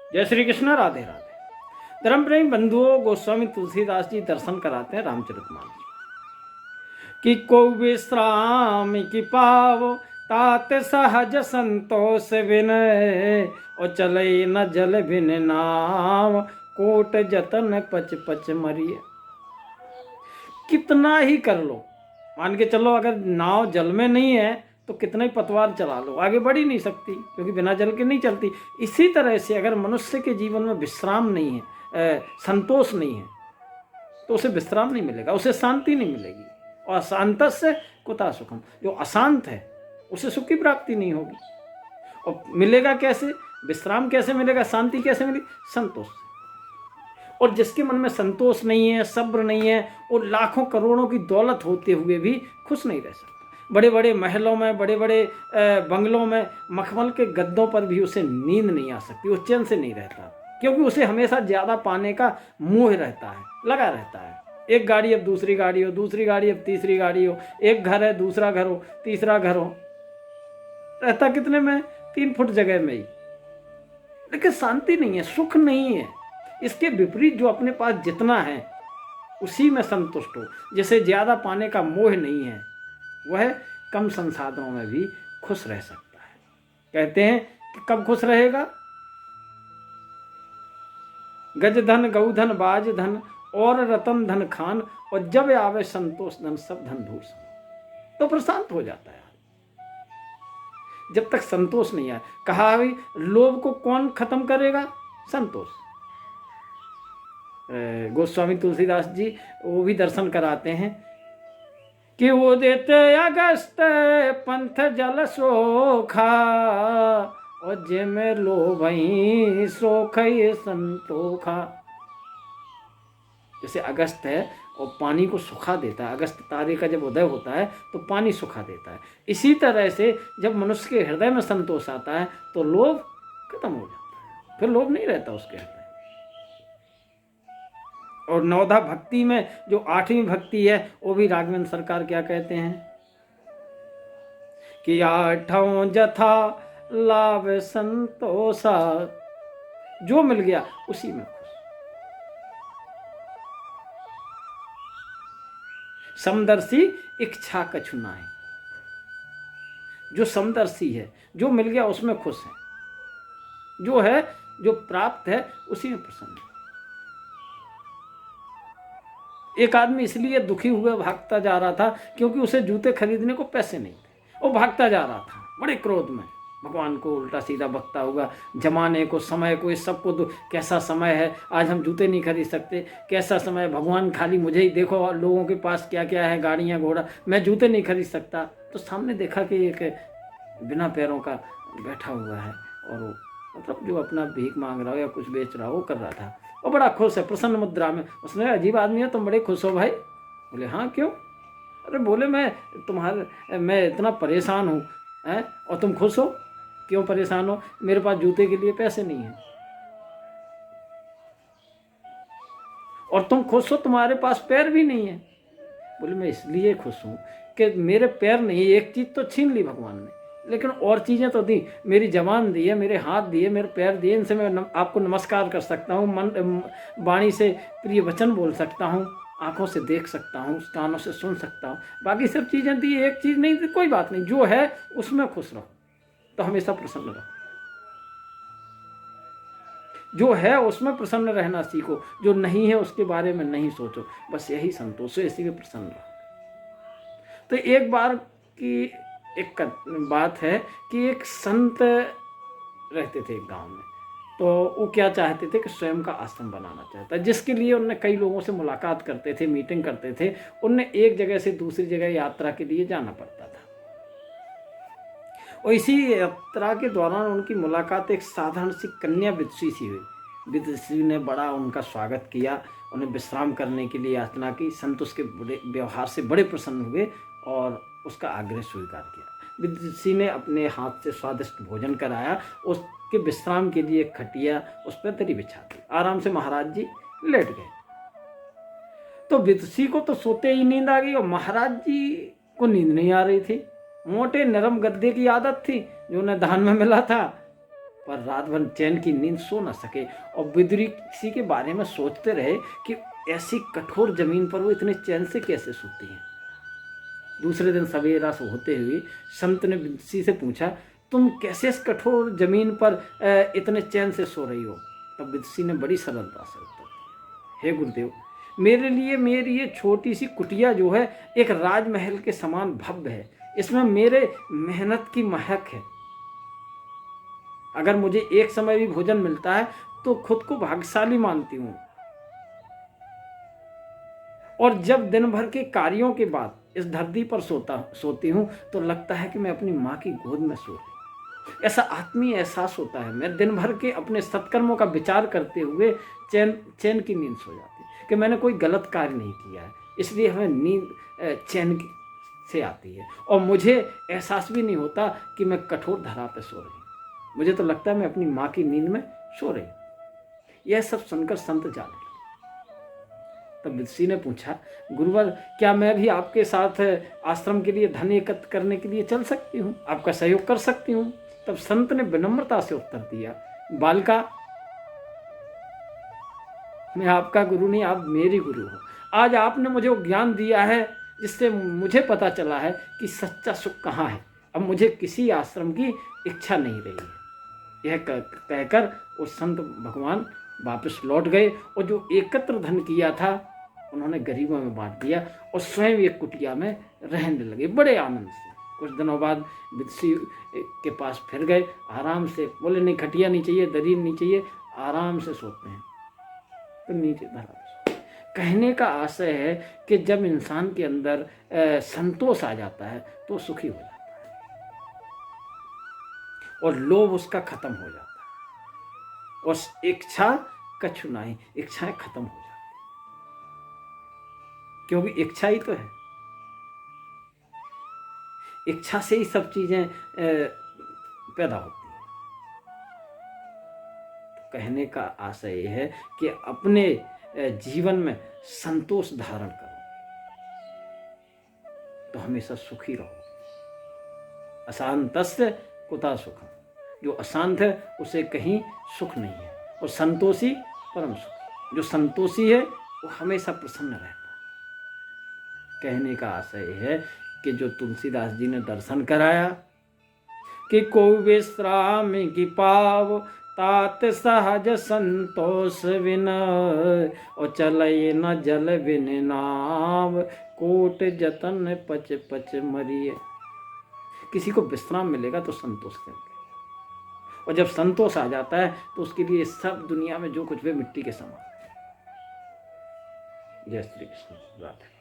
जय श्री कृष्ण, राधे राधे। धर्म प्रेमी बंधुओं, गोस्वामी तुलसीदास जी दर्शन कराते हैं रामचरितमानस कि को विश्राम की पाव तात सहज संतोष विनय और चले न जल बिन नाव कोट जतन पच पच मरिए। कितना ही कर लो, मान के चलो अगर नाव जल में नहीं है तो कितना ही पतवार चला लो, आगे बढ़ ही नहीं सकती, क्योंकि बिना जल के नहीं चलती। इसी तरह से अगर मनुष्य के जीवन में विश्राम नहीं है, संतोष नहीं है, तो उसे विश्राम नहीं मिलेगा, उसे शांति नहीं मिलेगी। और अशांतस्य कुतः सुखम, जो अशांत है उसे सुख की प्राप्ति नहीं होगी। और मिलेगा कैसे, विश्राम कैसे मिलेगा, शांति कैसे मिलेगी? संतोष से। और जिसके मन में संतोष नहीं है, सब्र नहीं है, वो लाखों करोड़ों की दौलत होते हुए भी खुश नहीं रह सकता। बड़े बड़े महलों में, बड़े बड़े बंगलों में, मखमल के गद्दों पर भी उसे नींद नहीं आ सकती, वो चैन से नहीं रहता, क्योंकि उसे हमेशा ज़्यादा पाने का मोह रहता है, लगा रहता है। एक गाड़ी अब दूसरी गाड़ी हो, दूसरी गाड़ी अब तीसरी गाड़ी हो, एक घर है दूसरा घर हो, तीसरा घर हो, रहता कितने में? 3 फुट जगह में ही। लेकिन शांति नहीं है, सुख नहीं है। इसके विपरीत जो अपने पास जितना है उसी में संतुष्ट हो, जैसे ज़्यादा पाने का मोह नहीं है, वह कम संसाधनों में भी खुश रह सकता है। कहते हैं कि कब खुश रहेगा? गज धन, गौ धन, बाज धन और रतन धन खान, और जब आवे संतोष धन सब धन धूल सम, तो प्रशांत हो जाता है। जब तक संतोष नहीं आए, कहा भाई लोभ को कौन खत्म करेगा? संतोष। गोस्वामी तुलसीदास जी वो भी दर्शन कराते हैं कि वो देते अगस्त पंथ जल सोखा और जे में लोभ सोख संतोखा। जैसे अगस्त है और पानी को सुखा देता है, अगस्त तारे का जब उदय होता है तो पानी सुखा देता है। इसी तरह से जब मनुष्य के हृदय में संतोष आता है तो लोभ खत्म हो जाता है, फिर लोभ नहीं रहता उसके हृदय। और नवधा भक्ति में जो 8वीं भक्ति है वो भी राघवेंद्र सरकार क्या कहते हैं कि 8 जथा लाभ संतोषा, जो मिल गया उसी में खुश। समदर्शी इच्छा कछु नाहि, जो समदर्शी है, जो मिल गया उसमें खुश है, जो है, जो प्राप्त है उसी में प्रसन्न है। एक आदमी इसलिए दुखी हुए भागता जा रहा था क्योंकि उसे जूते खरीदने को पैसे नहीं थे, वो भागता जा रहा था बड़े क्रोध में, भगवान को उल्टा सीधा बकता होगा, जमाने को, समय को, इस सब को। कैसा समय है, आज हम जूते नहीं खरीद सकते, कैसा समय है, भगवान खाली मुझे ही देखो, और लोगों के पास क्या क्या है, गाड़ियाँ घोड़ा, मैं जूते नहीं खरीद सकता। तो सामने देखा कि एक बिना पैरों का बैठा हुआ है, और वो मतलब जो अपना भीख मांग रहा हो या कुछ बेच रहा हो, वो कर रहा था, वो बड़ा खुश है, प्रसन्न मुद्रा में। उसने, अजीब आदमी है, तुम बड़े खुश हो भाई? बोले हाँ, क्यों? अरे बोले मैं इतना परेशान हूँ, हैं, और तुम खुश हो? क्यों परेशान हो? मेरे पास जूते के लिए पैसे नहीं है। और तुम खुश हो, तुम्हारे पास पैर भी नहीं है। बोले मैं इसलिए खुश हूँ कि मेरे पैर नहीं, एक चीज़ तो छीन ली भगवान ने, लेकिन और चीज़ें तो दी। मेरी जबान दी है, मेरे हाथ दिए, मेरे पैर दिए, इनसे मैं आपको नमस्कार कर सकता हूँ, मन वाणी से प्रिय वचन बोल सकता हूँ, आंखों से देख सकता हूँ, कानों से सुन सकता हूँ, बाकी सब चीज़ें दी, एक चीज़ नहीं दी। कोई बात नहीं, जो है उसमें खुश रहो, तो हमेशा प्रसन्न रहो। जो है उसमें प्रसन्न रहना सीखो, जो नहीं है उसके बारे में नहीं सोचो, बस यही संतोष है, इसी में प्रसन्न रहो। तो एक बार की एक बात है कि एक संत रहते थे एक गांव में, तो वो क्या चाहते थे कि स्वयं का आश्रम बनाना चाहता, जिसके लिए उनने कई लोगों से मुलाकात करते थे, मीटिंग करते थे, उनने एक जगह से दूसरी जगह यात्रा के लिए जाना पड़ता था। और इसी यात्रा के दौरान उनकी मुलाकात एक साधारण सी कन्या विदुषी से हुई। विदुषी ने बड़ा उनका स्वागत किया, उन्हें विश्राम करने के लिए याचना की। संत उसके बड़े व्यवहार से बड़े प्रसन्न हुए और उसका आग्रह स्वीकार किया। विदुषी ने अपने हाथ से स्वादिष्ट भोजन कराया, उसके विश्राम के लिए खटिया, उस पर दरी बिछा दी। आराम से महाराज जी लेट गए। तो विदुषी को तो सोते ही नींद आ गई, और महाराज जी को नींद नहीं आ रही थी। मोटे नरम गद्दे की आदत थी जो उन्हें दान में मिला था, पर रात भर चैन की नींद सो न सके और विदुरी किसी के बारे में सोचते रहे कि ऐसी कठोर जमीन पर वो इतने चैन से कैसे सोती हैं। दूसरे दिन सवेरा से होते हुए संत ने विदुषी से पूछा, तुम कैसे इस कठोर जमीन पर इतने चैन से सो रही हो? तब विदुषी ने बड़ी सरलता से उत्तर दिया, हे गुरुदेव, मेरे लिए मेरी ये छोटी सी कुटिया जो है एक राजमहल के समान भव्य है। इसमें मेरे मेहनत की महक है। अगर मुझे एक समय भी भोजन मिलता है तो खुद को भाग्यशाली मानती हूँ। और जब दिन भर के कार्यों के बाद इस धरती पर सोती हूँ तो लगता है कि मैं अपनी माँ की गोद में सो रही। ऐसा आत्मीय एहसास होता है। मैं दिन भर के अपने सत्कर्मों का विचार करते हुए चैन की नींद सो जाती कि मैंने कोई गलत कार्य नहीं किया है, इसलिए हमें नींद चैन से आती है और मुझे एहसास भी नहीं होता कि मैं कठोर धरा पे सो रही हूँ। मुझे तो लगता है मैं अपनी माँ की नींद में सो रही हूँ। यह सब सुनकर संत जाने लगे। तब विदुषी ने पूछा, गुरुवर, क्या मैं भी आपके साथ आश्रम के लिए धन एकत्र करने के लिए चल सकती हूँ? आपका सहयोग कर सकती हूँ? तब संत ने विनम्रता से उत्तर दिया, बालका, मैं आपका गुरु नहीं, आप मेरी गुरु हो। आज आपने मुझे वो ज्ञान दिया है जिससे मुझे पता चला है कि सच्चा सुख कहाँ है। अब मुझे किसी आश्रम की इच्छा नहीं रही है। यह कहकर उस संत भगवान वापस लौट गए और जो एकत्र धन किया था उन्होंने गरीबों में बांट दिया और स्वयं एक कुटिया में रहने लगे बड़े आनंद से। कुछ दिनों बाद विदुषी के पास फिर गए, आराम से बोले, नहीं खटिया नहीं चाहिए, दरीन नहीं चाहिए, आराम से सोते हैं। तो नीचे धरा। कहने का आशय है कि जब इंसान के अंदर संतोष आ जाता है तो सुखी हो जाता है और लोभ उसका खत्म हो जाता है और इच्छा कछु नहीं, इच्छाएं खत्म हो जाती, क्योंकि इच्छा ही तो है। इच्छा से ही सब चीजें पैदा होती हैं। तो कहने का आशय यह है कि अपने जीवन में संतोष धारण करो तो हमेशा सुखी रहो। अशांतस्य कुतः सुखम, जो अशांत है उसे कहीं सुख नहीं है और संतोषी परम सुख। जो संतोषी है वो हमेशा प्रसन्न रहता है। कहने का आशय है कि जो तुलसीदास जी ने दर्शन कराया कि को विश्राम की पाव तात सहज संतोष बिन और चलये न जल बिन नाव कोट जतन पच पच मरिए। किसी को विश्राम मिलेगा तो संतोष करेगा और जब संतोष आ जाता है तो उसके लिए सब दुनिया में जो कुछ भी मिट्टी के समान। जय श्री कृष्ण। राधे।